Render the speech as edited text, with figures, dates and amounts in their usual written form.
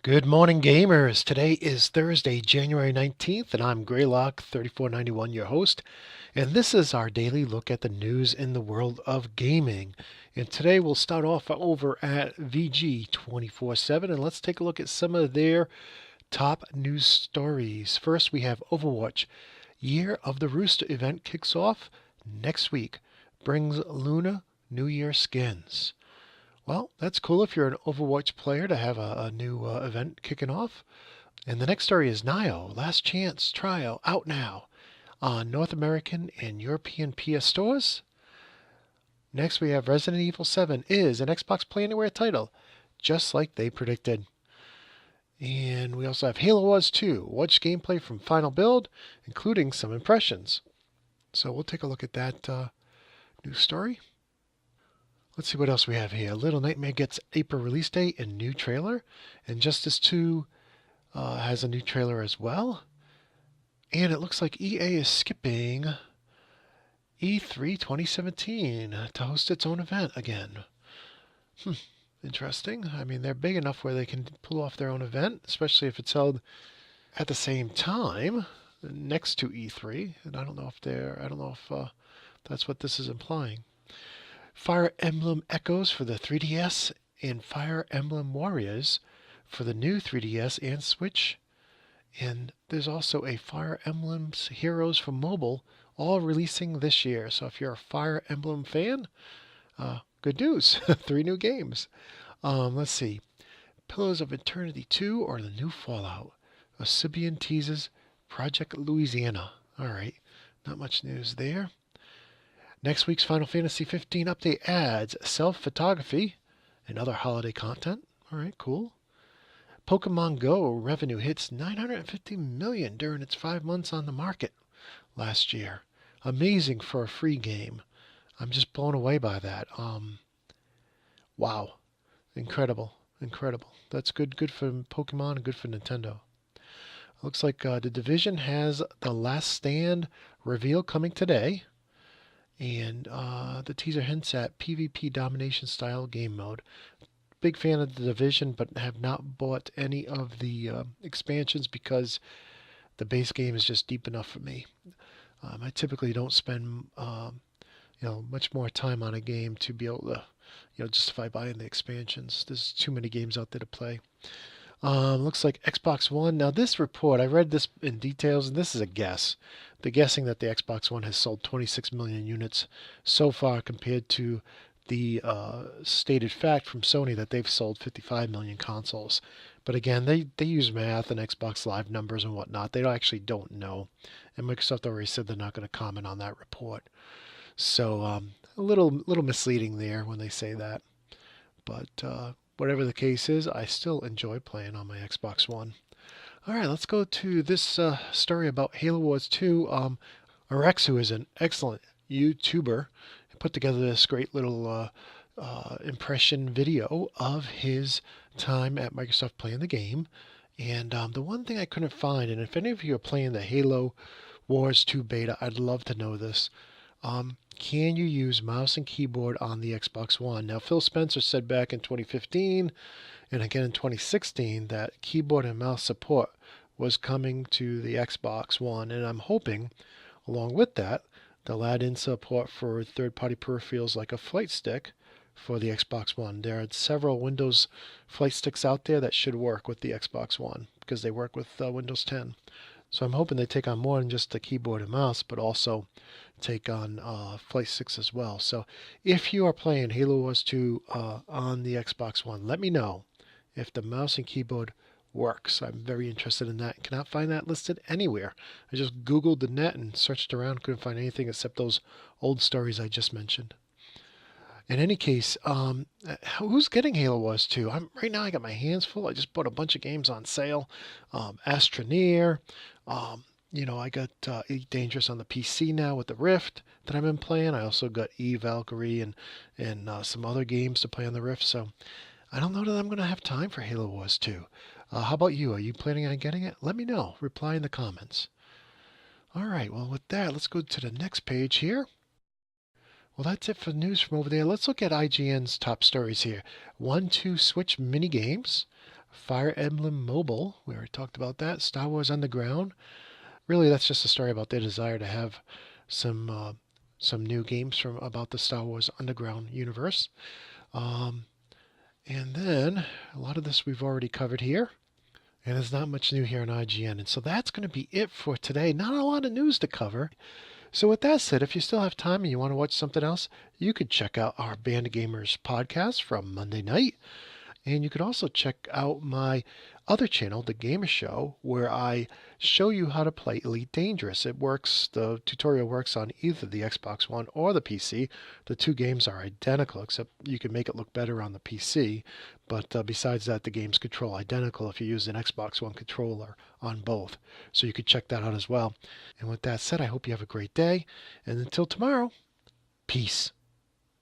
Good morning, gamers. Today is Thursday, January 19th, and I'm Greylock3491, your host. And this is our daily look at the news in the world of gaming. And today we'll start off over at VG247, and let's take a look at some of their top news stories. First, we have Overwatch. Year of the Rooster event kicks off next week, brings Luna New Year skins. Well, that's cool if you're an Overwatch player to have a new event kicking off. And the next story is Nio, Last Chance Trial, out now on North American and European PS stores. Next, we have Resident Evil 7 is an Xbox Play Anywhere title, just like they predicted. And we also have Halo Wars 2, watch gameplay from Final Build, including some impressions. So we'll take a look at that new story. Let's see what else we have here. Little Nightmare gets April release date and new trailer. Injustice 2 has a new trailer as well. And it looks like EA is skipping E3 2017 to host its own event again. Interesting. I mean, they're big enough where they can pull off their own event, especially if it's held at the same time next to E3. And I don't know if that's what this is implying. Fire Emblem Echoes for the 3DS and Fire Emblem Warriors for the new 3DS and Switch. And there's also a Fire Emblem Heroes for mobile, all releasing this year. So if you're a Fire Emblem fan, good news. 3 new games. Let's see. Pillars of Eternity 2 or the new Fallout. Obsidian teases Project Louisiana. All right. Not much news there. Next week's Final Fantasy 15 update adds self-photography and other holiday content. All right, cool. Pokemon Go revenue hits $950 million during its 5 months on the market last year. Amazing for a free game. I'm just blown away by that. Wow. Incredible. Incredible. That's good for Pokemon and good for Nintendo. Looks like The Division has The Last Stand reveal coming today. And the teaser hints at PvP domination style game mode. Big fan of The Division, but have not bought any of the expansions because the base game is just deep enough for me. I typically don't spend much more time on a game to be able to justify buying the expansions. There's too many games out there to play. Looks like Xbox One. Now this report, I read this in details, and this is a guess. They're guessing that the Xbox One has sold 26 million units so far compared to the stated fact from Sony that they've sold 55 million consoles. But again, they use math and Xbox Live numbers and whatnot. They actually don't know. And Microsoft already said they're not going to comment on that report. So a little misleading there when they say that. But whatever the case is, I still enjoy playing on my Xbox One. All right, let's go to this story about Halo Wars 2. Rex, who is an excellent YouTuber, put together this great little impression video of his time at Microsoft playing the game. And the one thing I couldn't find, and if any of you are playing the Halo Wars 2 beta, I'd love to know this. Can you use mouse and keyboard on the Xbox One? Now, Phil Spencer said back in 2015 and again in 2016 that keyboard and mouse support was coming to the Xbox One, and I'm hoping, along with that, they'll add in support for third-party peripherals like a flight stick for the Xbox One. There are several Windows flight sticks out there that should work with the Xbox One because they work with Windows 10. So I'm hoping they take on more than just the keyboard and mouse, but also take on flight sticks as well. So if you are playing Halo Wars 2 on the Xbox One, let me know if the mouse and keyboard works. I'm very interested in that. Cannot find that listed anywhere. I just Googled the net and searched around, couldn't find anything except those old stories I just mentioned. In any case, who's getting Halo Wars 2? Right now I got my hands full. I just bought a bunch of games on sale. Astroneer. I got Elite Dangerous on the PC now with the Rift that I've been playing. I also got Valkyrie and some other games to play on the Rift. So I don't know that I'm going to have time for Halo Wars 2. How about you? Are you planning on getting it? Let me know. Reply in the comments. All right, well, with that, let's go to the next page here. Well, that's it for news from over there. Let's look at IGN's top stories here. 1-2 Switch mini games. Fire Emblem Mobile, we already talked about that. Star Wars Underground. Really, that's just a story about their desire to have some new games from about the Star Wars Underground universe. Um, and then a lot of this we've already covered here. And there's not much new here on IGN. And so that's going to be it for today. Not a lot of news to cover. So with that said, if you still have time and you want to watch something else, you could check out our Band of Gamers podcast from Monday night. And you could also check out my other channel, The Gamer Show, where I show you how to play Elite Dangerous. The tutorial works on either the Xbox One or the PC. The two games are identical, except you can make it look better on the PC. But besides that, the games control identical if you use an Xbox One controller on both. So you could check that out as well. And with that said, I hope you have a great day. And until tomorrow, peace.